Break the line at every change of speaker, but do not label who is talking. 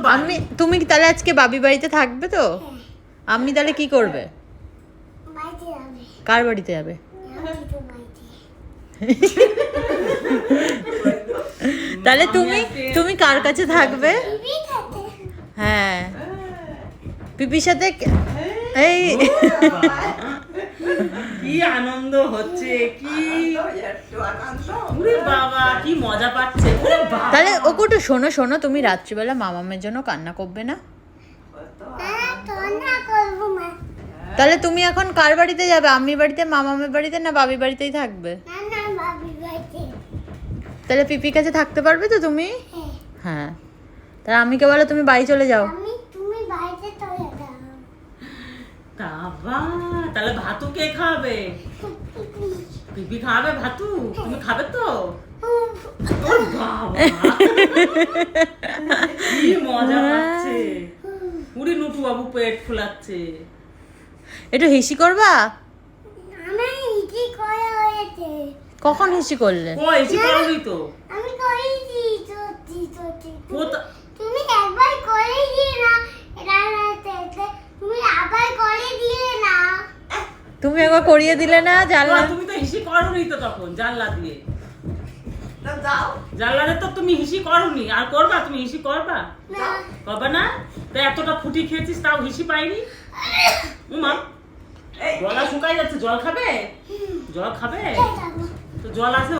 আমি তুমি তাহলে আজকে বাবি বাড়িতে থাকবে তো? আমি তাহলে কি করবে? কার বাড়িতে যাবে? তাহলে তুমি কার কাছে থাকবে? হ্যাঁ, পিপির সাথে। এই
কি আনন্দ হচ্ছে, কি বাবা কি মজা পাচ্ছে।
তাহলে ও কোটু শোনো শোনো, তুমি রাত্রিবেলা মামামের জন্য কান্না করবে না? তাহলে তুমি এখন কার বাড়িতে যাবে? আমি বাড়িতে, মামামের বাড়িতে, না বাবি বাড়িতেই থাকবে? তাহলে পিপির কাছে থাকতে পারবে তো তুমি? হ্যাঁ, তাহলে আমিকে বলো তুমি বাড়ি চলে যাও।
বাবা তাহলে ভাতু কে খাবে? পিপি খাবে ভাতু? তুমি খাবে তো? বাবা কি মজা পাচ্ছে। পুরি নুটু বাবু পেট ফুলাচ্ছে।
একটু হিসি করবা? কখন হিসি করলে?
ও এসে করবি তো।
আমি করেছি
কোথা-
তুমি একবার করে দিয়ে না, রাতে তুমি আবার করে দিয়ে না।
তুমি একবার করিয়ে দিলে না জানলা?
তুমি তো হিসি করোনি তো তখন জানলা দিয়ে। জানলাতে তো তুমি হিসি করোনি, আর করবা? তুমি হিসি করবা? করবা না? তো এতটা ফুটি খেয়েছিস তাও হিসি পাইনি? উমা গলা শুকাই যাচ্ছে, জল খাবে? জল খাবে? তো জল আছে।